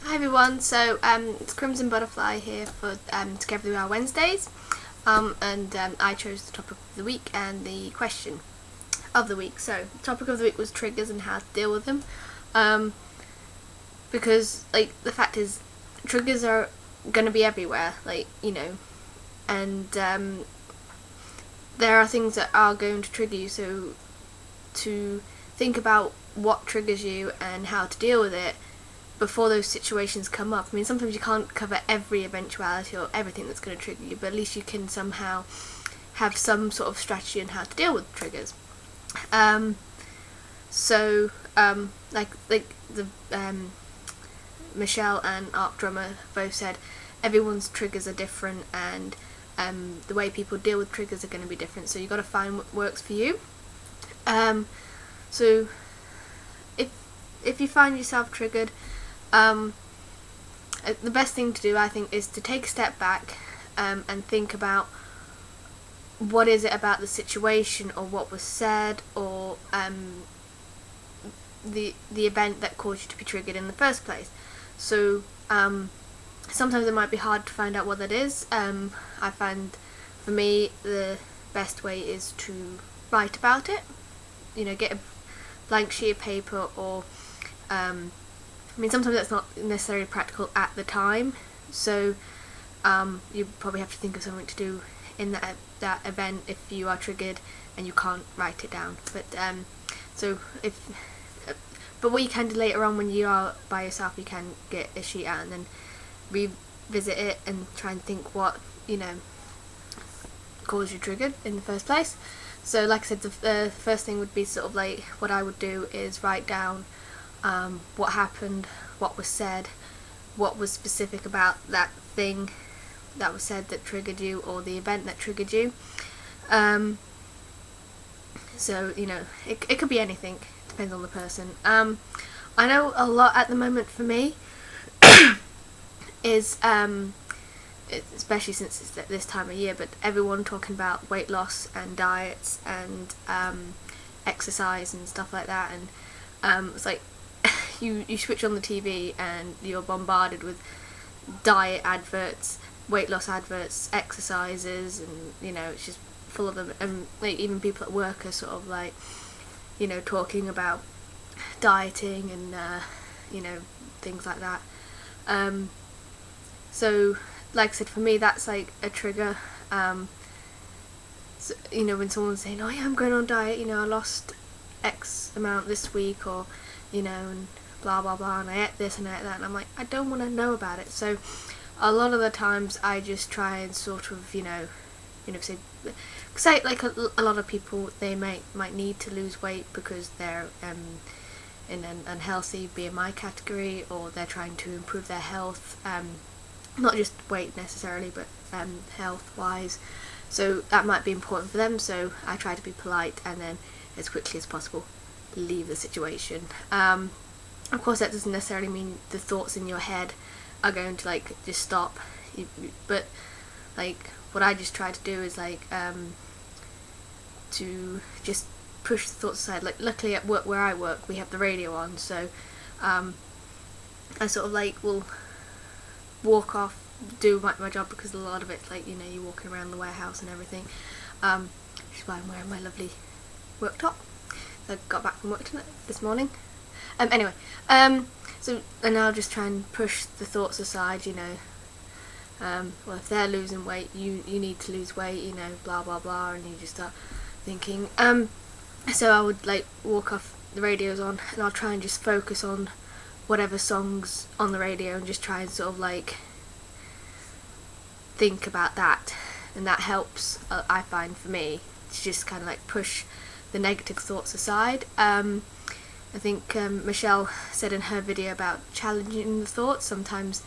Hi everyone, so it's Crimson Butterfly here for TogetherweR Wednesdays, and I chose the topic of the week and the question of the week. So the topic of the week was triggers and how to deal with them, because the fact is triggers are going to be everywhere, and there are things that are going to trigger you, so to think about what triggers you and how to deal with it before those situations come up. I mean, sometimes you can't cover every eventuality or everything that's going to trigger you, but at least you can somehow have some sort of strategy on how to deal with triggers. Michelle and Arc Drummer both said everyone's triggers are different, and the way people deal with triggers are going to be different. So you've got to find what works for you. So if you find yourself triggered, the best thing to do, I think, is to take a step back and think about what is it about the situation or what was said or the event that caused you to be triggered in the first place. So sometimes it might be hard to find out what that is. I find for me the best way is to write about it. Get a blank sheet of paper, or sometimes that's not necessarily practical at the time, so you probably have to think of something to do in that event if you are triggered and you can't write it down. But what you can do later on when you are by yourself, you can get a sheet out and then revisit it and try and think what caused you triggered in the first place. So like I said, the first thing would be what I would do is write down what happened, what was said, what was specific about that thing that was said that triggered you, or the event that triggered you. It could be anything, depends on the person. I know a lot at the moment for me is especially since it's this time of year, but everyone talking about weight loss and diets and exercise and stuff like that, and it's like you switch on the TV and you're bombarded with diet adverts, weight loss adverts, exercises, and it's just full of them. And even people at work are sort of talking about dieting and things like that. So like I said, for me that's like a trigger. So, when someone's saying, oh yeah, I'm going on diet, I lost X amount this week, or and blah blah blah, and I ate this and I ate that, and I'm like, I don't want to know about it. So a lot of the times I just try and sort of say like a lot of people, they might need to lose weight because they're in an unhealthy BMI category, or they're trying to improve their health, not just weight necessarily, but health wise. So that might be important for them, so I try to be polite and then as quickly as possible leave the situation. Of course that doesn't necessarily mean the thoughts in your head are going to just stop, but what I just try to do is to just push the thoughts aside. Luckily at work where I work, we have the radio on, so I sort of will walk off, do my job, because a lot of it's you're walking around the warehouse and everything, which is why I'm wearing my lovely work top. I got back from work this morning. Anyway, so and I'll just try and push the thoughts aside. Well, if they're losing weight, you need to lose weight. Blah blah blah, and you just start thinking. So I would walk off, the radio's on, and I'll try and just focus on whatever songs on the radio and just try and sort of think about that, and that helps. I find for me to just kind of push the negative thoughts aside. I think Michelle said in her video about challenging the thoughts. Sometimes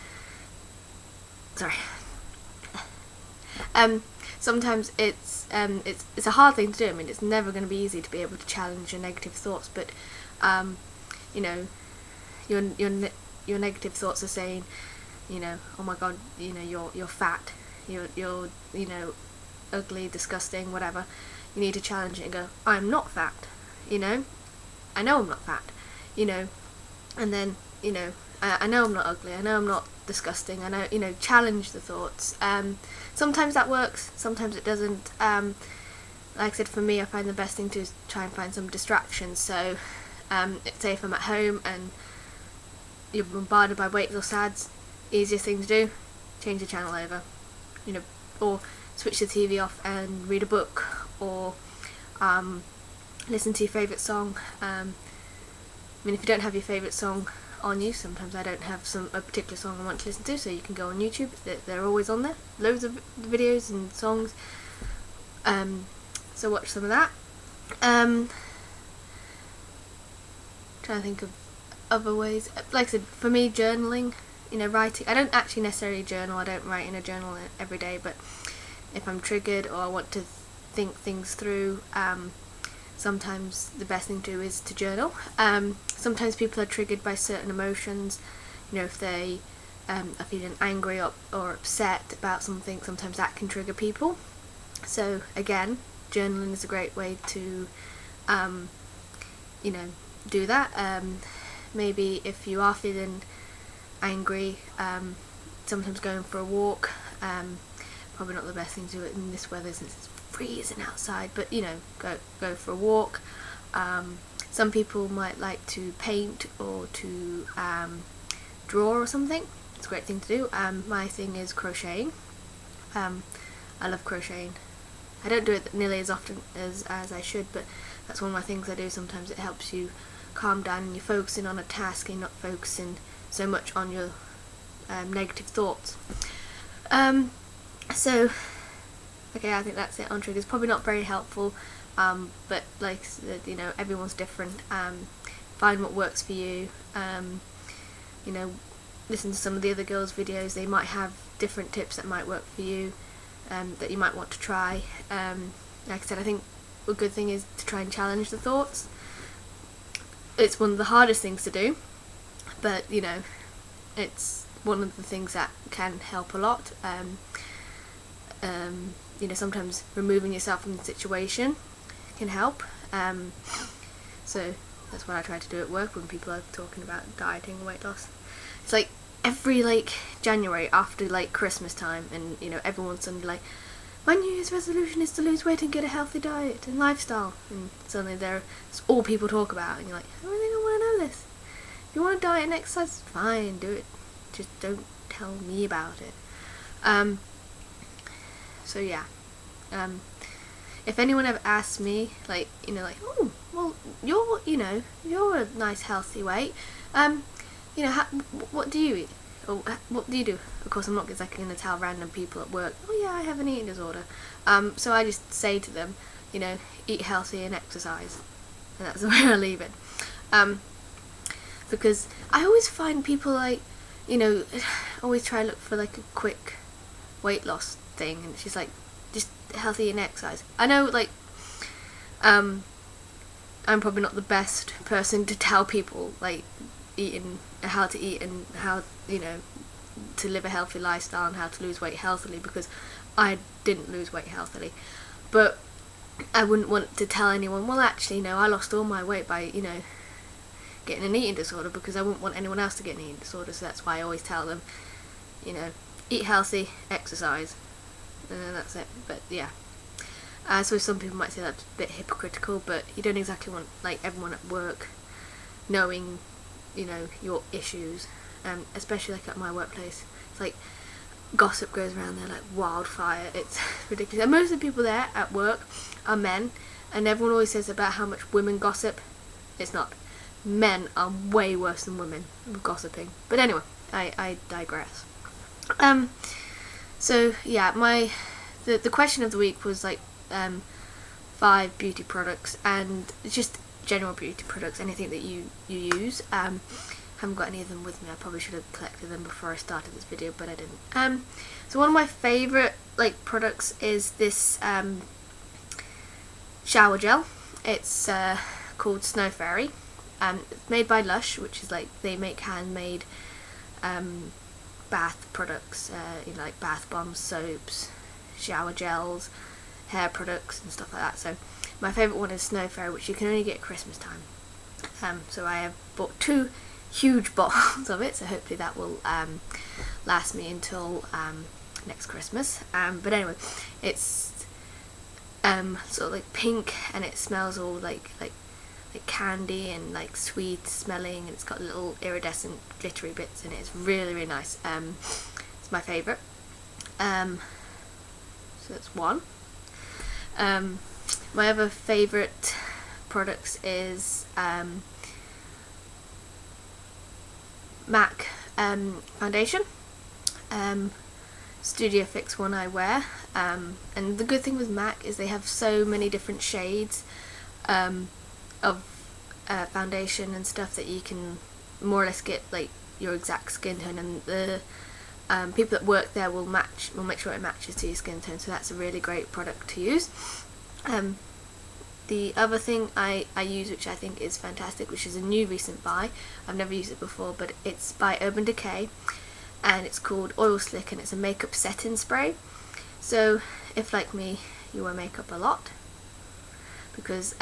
it's a hard thing to do. I mean, it's never going to be easy to be able to challenge your negative thoughts, but your negative thoughts are saying, oh my god, you're fat, you're ugly, disgusting, whatever. You need to challenge it and go, I'm not fat, I know I'm not fat, and then I know I'm not ugly, I know I'm not disgusting, I know, challenge the thoughts. Sometimes that works, sometimes it doesn't. Like I said, for me, I find the best thing to is try and find some distractions. So, say if I'm at home and you're bombarded by weight-loss ads, easiest thing to do, change the channel over, or switch the TV off and read a book, or listen to your favourite song. If you don't have your favourite song on you, sometimes I don't have a particular song I want to listen to, so you can go on YouTube, they're always on there, loads of videos and songs, so watch some of that. Trying to think of other ways. Like I said, for me, journaling, writing. I don't actually necessarily journal. I don't write in a journal every day, but if I'm triggered or I want to think things through, sometimes the best thing to do is to journal. Sometimes people are triggered by certain emotions. If they are feeling angry or upset about something, sometimes that can trigger people. So again, journaling is a great way to do that. Maybe if you are feeling angry, sometimes going for a walk, probably not the best thing to do in this weather since it's freezing outside, but go for a walk. Some people might like to paint or to draw or something. It's a great thing to do. My thing is crocheting. I love crocheting. I don't do it nearly as often as I should, but that's one of my things I do. Sometimes it helps you calm down and you're focusing on a task and you're not focusing so much on your negative thoughts. So, okay, I think that's it on triggers. Probably not very helpful, but like everyone's different. Find what works for you. Listen to some of the other girls' videos. They might have different tips that might work for you, that you might want to try. Like I said, I think a good thing is to try and challenge the thoughts. It's one of the hardest things to do, but it's one of the things that can help a lot. Sometimes removing yourself from the situation can help. So that's what I try to do at work when people are talking about dieting and weight loss. It's like every January after Christmas time, and everyone's suddenly like, my New Year's resolution is to lose weight and get a healthy diet and lifestyle, and suddenly it's all people talk about, and you're like, I don't think I want to know this. If you want to diet and exercise, fine, do it. Just don't tell me about it. So yeah. If anyone ever asks me, oh, well, you're a nice healthy weight. What do you eat? Or what do you do? Of course, I'm not exactly going to tell random people at work, oh yeah, I have an eating disorder. So I just say to them, eat healthy and exercise. And that's where I leave it. Because I always find people always try to look for a quick weight loss thing, and she's like, just healthy and exercise. I know I'm probably not the best person to tell people how to eat and how to live a healthy lifestyle and how to lose weight healthily, because I didn't lose weight healthily. But I wouldn't want to tell anyone, well actually no, I lost all my weight by getting an eating disorder, because I wouldn't want anyone else to get an eating disorder. So that's why I always tell them, eat healthy, exercise, and that's it. But yeah, so some people might say that's a bit hypocritical, but you don't exactly want everyone at work knowing your issues, especially at my workplace. It's gossip goes around there like wildfire. It's ridiculous, and most of the people there at work are men, and everyone always says about how much women gossip. It's not. Men are way worse than women with gossiping. But anyway, I digress. So yeah, the question of the week was 5 beauty products, and just general beauty products, anything that you use. Haven't got any of them with me. I probably should have collected them before I started this video, but I didn't. So one of my favourite products is this shower gel. It's called Snow Fairy. It's made by Lush, which is they make handmade bath products, bath bombs, soaps, shower gels, hair products and stuff like that. So my favourite one is Snow Fairy, which you can only get at Christmas time. So I have bought 2 huge bottles of it, so hopefully that will last me until next Christmas. But anyway, it's sort of like pink, and it smells all like candy and like sweet smelling, and it's got little iridescent glittery bits in it. It's really, really nice. It's my favourite. So that's one. My other favourite products is MAC foundation, Studio Fix one I wear, and the good thing with MAC is they have so many different shades of foundation and stuff that you can more or less get like your exact skin tone, and the people that work there will make sure it matches to your skin tone, so that's a really great product to use. The other thing I use, which I think is fantastic, which is a new recent buy, I've never used it before, but it's by Urban Decay, and it's called Oil Slick, and it's a makeup setting spray. So if, like me, you wear makeup a lot, because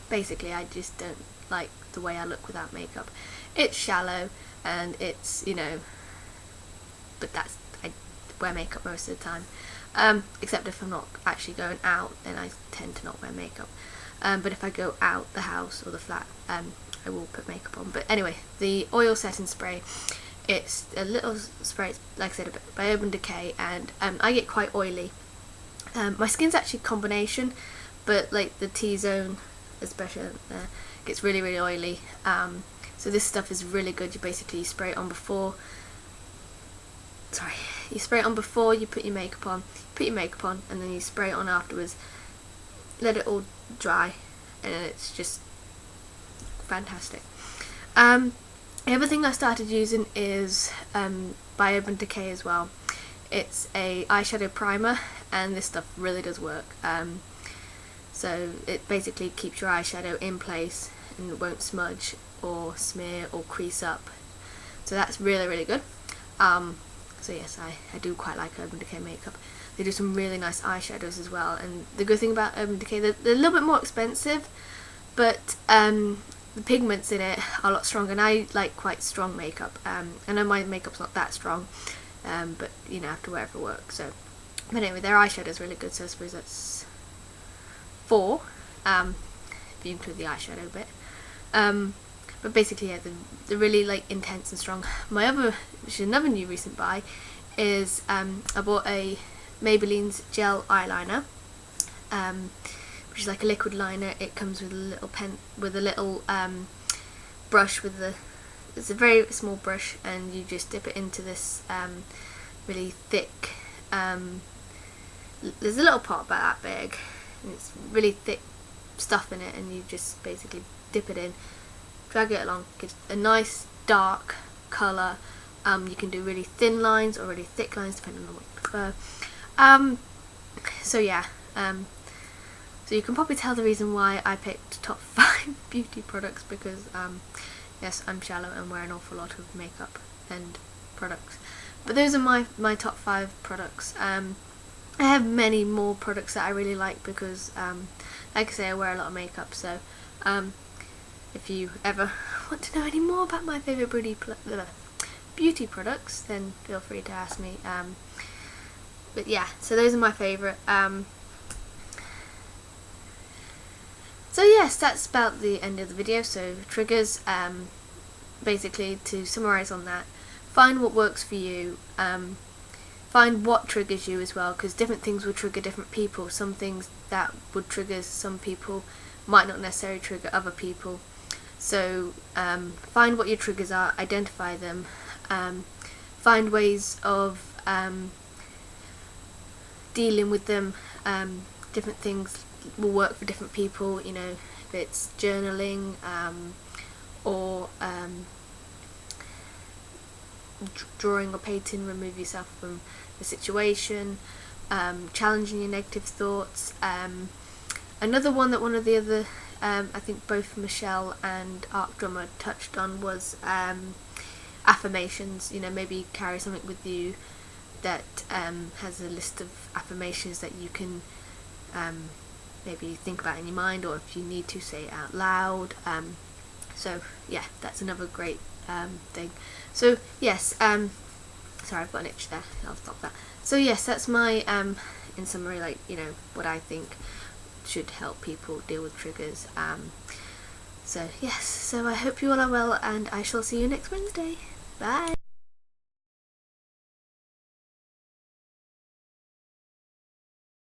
basically I just don't like the way I look without makeup. It's shallow, and it's, but I wear makeup most of the time. Except if I'm not actually going out, then I tend to not wear makeup. But if I go out the house or the flat, I will put makeup on. But anyway, the oil setting spray, it's a little spray, like I said, by Urban Decay, and I get quite oily. My skin's actually a combination, but like the T-zone, especially, gets really, really oily. So this stuff is really good. You basically spray it on before. You spray it on before you put your makeup on, and then you spray it on afterwards. Let it all dry, and it's just fantastic. The other thing I started using is by Urban Decay as well. It's a eyeshadow primer, and this stuff really does work. So it basically keeps your eyeshadow in place and it won't smudge or smear or crease up. So that's really, really good. So yes, I do quite like Urban Decay makeup. They do some really nice eyeshadows as well, and the good thing about Urban Decay, they're a little bit more expensive, but the pigments in it are a lot stronger, and I like quite strong makeup. I know my makeup's not that strong, but I have to wear it for work. So, but anyway, their eyeshadow's really good, so I suppose that's 4, if you include the eyeshadow bit. But basically, yeah, they're really like intense and strong. My other, which is another new recent buy, is I bought a Maybelline's gel eyeliner, which is like a liquid liner. It comes with a little pen, with a little brush it's a very small brush, and you just dip it into this really thick. There's a little pot about that big, and it's really thick stuff in it, and you just basically dip it in. Drag it along, gives a nice dark colour. You can do really thin lines or really thick lines depending on what you prefer. So yeah, so you can probably tell the reason why I picked top 5 beauty products, because yes, I'm shallow and wear an awful lot of makeup and products. But those are my top 5 products. I have many more products that I really like because, like I say, I wear a lot of makeup, so if you ever want to know any more about my favourite beauty products, then feel free to ask me. But yeah, so those are my favourite. So yes, that's about the end of the video. So triggers, basically to summarise on that, find what works for you. Find what triggers you as well, because different things will trigger different people. Some things that would trigger some people might not necessarily trigger other people. So find what your triggers are, identify them, find ways of dealing with them. Different things will work for different people, if it's journaling or drawing or painting, remove yourself from the situation, challenging your negative thoughts. Another one that one of the other I think both Michelle and Arc Drummer touched on was affirmations. Maybe carry something with you that has a list of affirmations that you can maybe think about in your mind, or if you need to, say it out loud. So yeah, that's another great thing. So yes, sorry, I've got an itch there, I'll stop that. So yes, that's my in summary, like, you know, what I think should help people deal with triggers. So yes, so I hope you all are well, and I shall see you next Wednesday. Bye.